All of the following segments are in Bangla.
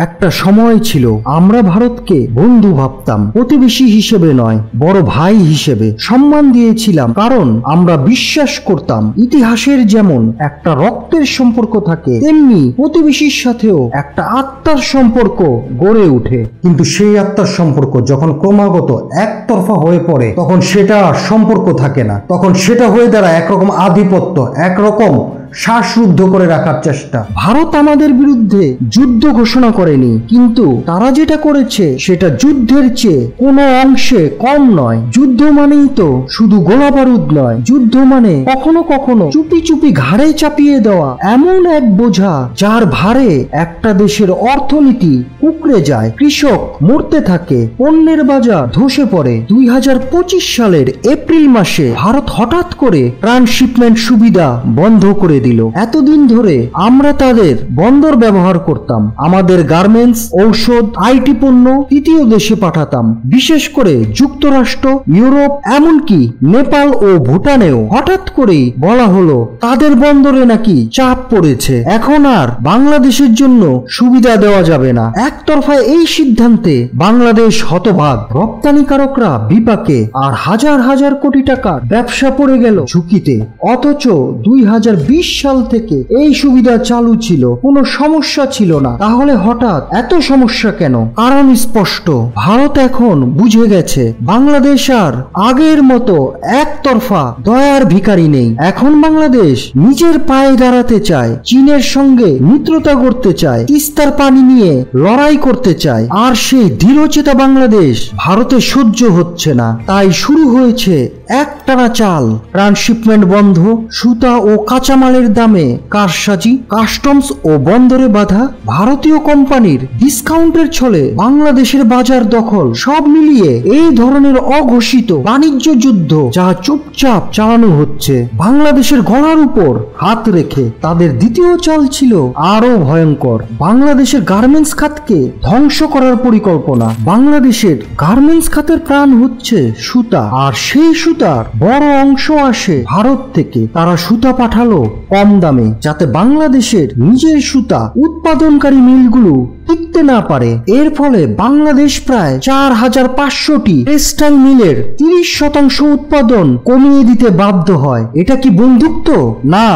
একটা সময় ছিল আমরা ভারতকে বন্ধু ভাবতাম, প্রতিবেশী হিসেবে নয়, বড় ভাই হিসেবে সম্মান দিয়েছিলাম, কারণ আমরা বিশ্বাস করতাম ইতিহাসের যেমন একটা রক্তের সম্পর্ক থাকে, তেমনি প্রতিবেশীর সাথেও একটা আত্মার সম্পর্ক গড়ে ওঠে। কিন্তু সেই আত্মার সম্পর্ক যখন ক্রমাগত একতরফা হয়ে পড়ে, তখন সেটা সম্পর্ক থাকে না, তখন সেটা হয়ে দাঁড়ায় একরকম আধিপত্য, একরকম শ্বাসরুদ্ধ করে রাখার চেষ্টা। ভারত আমাদের বিরুদ্ধে যুদ্ধ ঘোষণা করেনি, কিন্তু তারা যেটা করেছে সেটা যুদ্ধের চেয়ে কোনো অংশে কম নয়। যুদ্ধ মানেই তো শুধু গোলা বারুদ নয়, যুদ্ধ মানে কখনো কখনো চুপি চুপি ঘাড়ে চাপিয়ে দেওয়া এমন এক বোঝা যার ভারে একটা দেশের অর্থনীতি কুঁকড়ে যায়, কৃষক মরতে থাকে, পণ্যের বাজার ধসে পড়ে। 2025 সালের এপ্রিল মাসে ভারত হঠাৎ করে ট্রান্সশিপমেন্ট সুবিধা বন্ধ করে দিল। এতদিন ধরে আমরা তাদের বন্দর ব্যবহার করতাম, আমাদের গার্মেন্টস, ঔষধ, আইটি পণ্য তৃতীয় দেশে পাঠাতাম, বিশেষ করে যুক্তরাষ্ট্র, ইউরোপ, এমনকি নেপাল ও ভুটানেও। হঠাৎ করেই বলা হলো তাদের বন্দরে নাকি চাপ পড়েছে, এখন আর বাংলাদেশের জন্য সুবিধা দেওয়া যাবে না। একতরফা এই সিদ্ধান্তে বাংলাদেশ হতভাগ, রপ্তানিকারকরা বিপাকে, আর হাজার হাজার কোটি টাকার ব্যবসা পড়ে গেল ঝুঁকিতে। অথচ 2020 সাল থেকে এই সুবিধা চালু ছিল, কোনো সমস্যা ছিল না। তাহলে হঠাৎ এত সমস্যা কেন? কারণ স্পষ্ট, ভারত এখন বুঝে গেছে বাংলাদেশ আর আগের মতো একতরফা দয়ার ভিখারি নেই। এখন বাংলাদেশ নিজের পায়ে দাঁড়াতে চায়, চীনের সঙ্গে মিত্রতা করতে চায়, তিস্তার পানি নিয়ে লড়াই করতে চায়, আর সেই দৃঢ়চেতা বাংলাদেশ ভারতে সহ্য হচ্ছে না। তাই শুরু হয়েছে একটানা চাল, ট্রান্সশিপমেন্ট বন্ধ, সুতা ও কাঁচামালের দামে কারসাজি, কাস্টমস ও বন্দরে বাধা, ভারতীয় কোম্পানির ডিসকাউন্টের ছলে বাংলাদেশের বাজার দখল, সব মিলিয়ে এই ধরনের অঘোষিত বাণিজ্য যুদ্ধ যা চুপচাপ চালানো হচ্ছে বাংলাদেশের গলার উপর হাত রেখে। তাদের দ্বিতীয় চাল ছিল আরো ভয়ঙ্কর, বাংলাদেশের গার্মেন্টস খাতকে ধ্বংস করার পরিকল্পনা। বাংলাদেশের গার্মেন্টস খাতের প্রাণ হচ্ছে সুতা, আর সেই সুতার বড় অংশ আসে ভারত থেকে। তারা সুতা পাঠালো কম দামে, যাতে বাংলাদেশের নিজের সুতা উৎপাদনকারী মিলগুলো টিকতে না পারে। এর ফলে বাংলাদেশ প্রায় 4500টি টেক্সটাইল মিলের 30% উৎপাদন কমিয়ে দিতে বাধ্য হয়। এটা কি বন্ধুত্ব? না,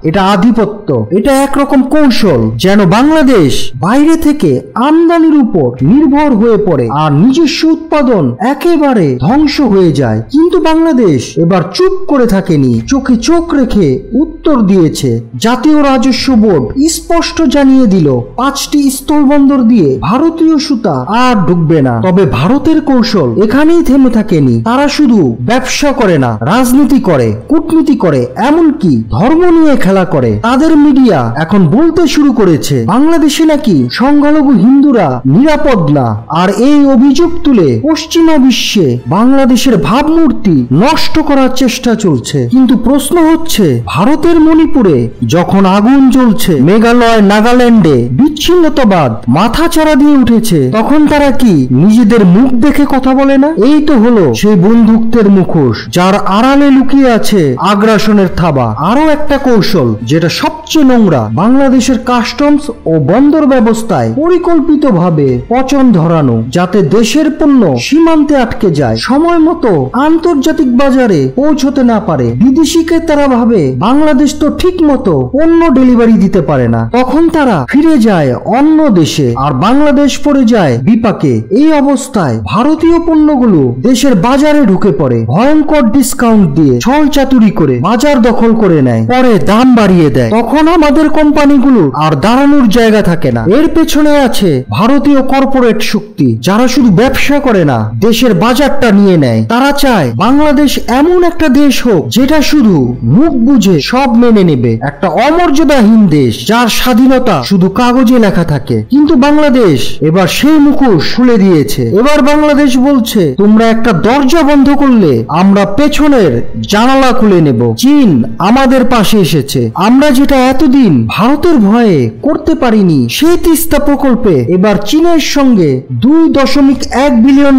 এটা আধিপত্য। এটা একরকম কৌশল, যেন বাংলাদেশ বাইরে থেকে আমদানির উপর নির্ভর হয়ে পড়ে আর নিজস্ব উৎপাদন একেবারে ধ্বংস হয়ে যায়। কিন্তু বাংলাদেশ এবার চুপ করে থাকেনি, চোখে চোখ রেখে উত্তর দিয়েছে। জাতীয় রাজস্ব বোর্ড স্পষ্ট জানিয়ে দিল 5টি স্থলবন্দর দিয়ে ভারতীয় সুতা আর ঢুকবে না। তবে ভারতের কৌশল এখানেই থেমে থাকেনি। তারা শুধু ব্যবসা করে না, রাজনীতি করে, কূটনীতি করে, এমনকি ধর্ম নিয়ে খেলা করে। তাদের মিডিয়া এখন বলতে শুরু করেছে বাংলাদেশে নাকি সংখ্যালঘু হিন্দুরা নিরাপদ না, আর এই অভিযোগ তুলে পশ্চিমা বিশ্বে বাংলাদেশের ভাবমূর্তি নষ্ট করার চেষ্টা চলছে। কিন্তু প্রশ্ন হচ্ছে, ভারতের মণিপুরে যখন আগুন জ্বলছে, মেঘালয়, নাগাল্যান্ডে বিচ্ছিন্নতাবাদ মাথাচাড়া দিয়ে উঠেছে, তখন তারা কি নিজেদের মুখ দেখে কথা বলে না? এই তো হলো সেই বন্দুকদের মুখোশ, যার আড়ালে লুকিয়ে আছে আগ্রাসনের থাবা। আরো একটা কৌশল, যেটা সবচেয়ে নোংরা, বাংলাদেশের কাস্টমস ও বন্দর ব্যবস্থায় পরিকল্পিতভাবে পচন ধরানো, যাতে দেশের পণ্য সীমান্তে আটকে যায়, সময় মতো আন্তর্জাতিক বাজারে পৌঁছতে না পারে। বিদেশি ক্রেতারা ভাবে বাংলাদেশ তো ঠিক মতো পণ্য ডেলিভারি দিতে পারে না, তখন তারা ফিরে যায় অন্য দেশে, আর বাংলাদেশ পড়ে যায় বিপাকে। এই অবস্থায় ভারতীয় পণ্যগুলো দেশের বাজারে ঢুকে পড়ে, ভয়ঙ্কর ডিসকাউন্ট দিয়ে ছল চাতুরি করে বাজার দখল করে নেয়, পরে দাম বাড়িয়ে দেয়। তখন আমাদের কোম্পানিগুলো আর দাঁড়ানোর জায়গা থাকে না। এর পেছনে আছে ভারতীয় কর্পোরেট শক্তি, যারা শুধু ব্যবসা করে না, দেশের বাজারটা নিয়ে নেয়। তারা চায় বাংলাদেশ এমন একটা দেশ হোক যেটা শুধু মুখ বুঝে সব মেনে নেবে, একটা অমর্যাদাহীন দেশ যার স্বাধীনতা শুধু কাগজে লেখা থাকে। কিন্তু বাংলাদেশ এবার সেই মুখোশ খুলে দিয়েছে। এবার বাংলাদেশ বলছে, তোমরা একটা দরজা বন্ধ করলে আমরা পেছনের জানালা খুলে নেব। চীন আমাদের পাশে এসেছে। আমরা যেটা এতদিন ভারতের ভয়ে করতে পারিনি, সেই তিস্তা প্রকল্পে এবার চীনের সঙ্গে $2.1 বিলিয়ন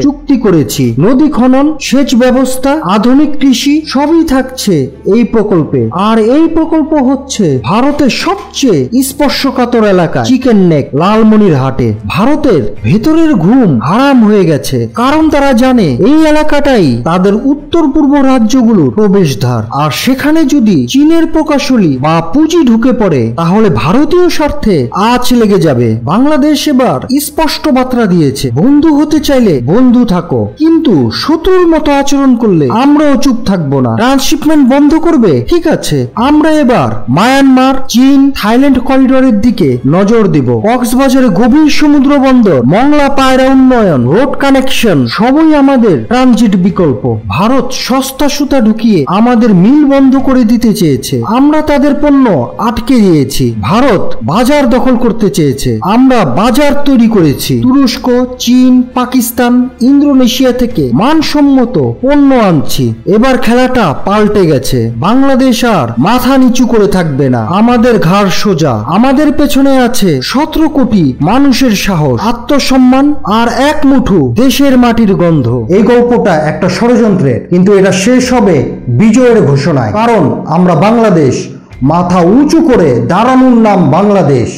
চুক্তি করেছি। নদী খনন, সেচ ব্যবস্থা ব্যবস্থা, আধুনিক কৃষি সবই থাকছে এই প্রকল্পে। আর এই প্রকল্প হচ্ছে ভারতের সবচেয়ে স্পর্শকাতর এলাকা চিকেন নেক লালমনিরহাটে। ভারতের ভেতরের ঘুম হারাম হয়ে গেছে, কারণ তারা জানে এই এলাকাটাই তাদের উত্তর পূর্ব রাজ্যগুলোর প্রবেশদ্বার। আর সেখানে যদি চীনের প্রকাশনী বা পুঁজি ঢুকে পড়ে তাহলে ভারতীয় স্বার্থে আঁচ লেগে যাবে। বাংলাদেশ এবার স্পষ্ট বার্তা দিয়েছে, বন্ধু হতে চাইলে বন্ধু থাকো, কিন্তু শত্রুর মতো আচরণ করলে আমরাও চুপ থাকবো না। ট্রান্সশিপমেন্ট বন্ধ করবে, ঠিক আছে, আমরা এবার মায়ানমার, চীন, থাইল্যান্ড করিডোরের দিকে নজর দিব। কক্সবাজারে গভীর সমুদ্র বন্দর, মংলা পায়রা উন্নয়ন, রোড কানেকশন সবই আমাদের ট্রানজিট বিকল্প। ভারত সস্তা সুতা ঢুকিয়ে আমাদের মিল বন্ধ করে দিতে চেয়েছে, আমরা তাদের পণ্য আটকে দিয়েছি। ভারত বাজার দখল করতে চেয়েছে, আমরা বাজার তৈরি করেছি। তুরস্ক, চীন, পাকিস্তান, ইন্দোনেশিয়া থেকে মানসম্মত পণ্য আনছি। এবার খেলাটা পাল্টে গেছে, বাংলাদেশ আর মাথা নিচু করে থাকবে না। আমাদের ঘাড় সোজা, আমাদের পেছনে আছে 17 কোটি মানুষের সাহস, আত্মসম্মান আর এক মুঠো দেশের মাটির গন্ধ। এই গল্পটা একটা ষড়যন্ত্রের, কিন্তু এটা শেষ হবে বিজয়ের ঘোষণায়, কারণ আমরা বাংলাদেশ, মাথা উঁচু করে দাঁড়ানোর নাম বাংলাদেশ।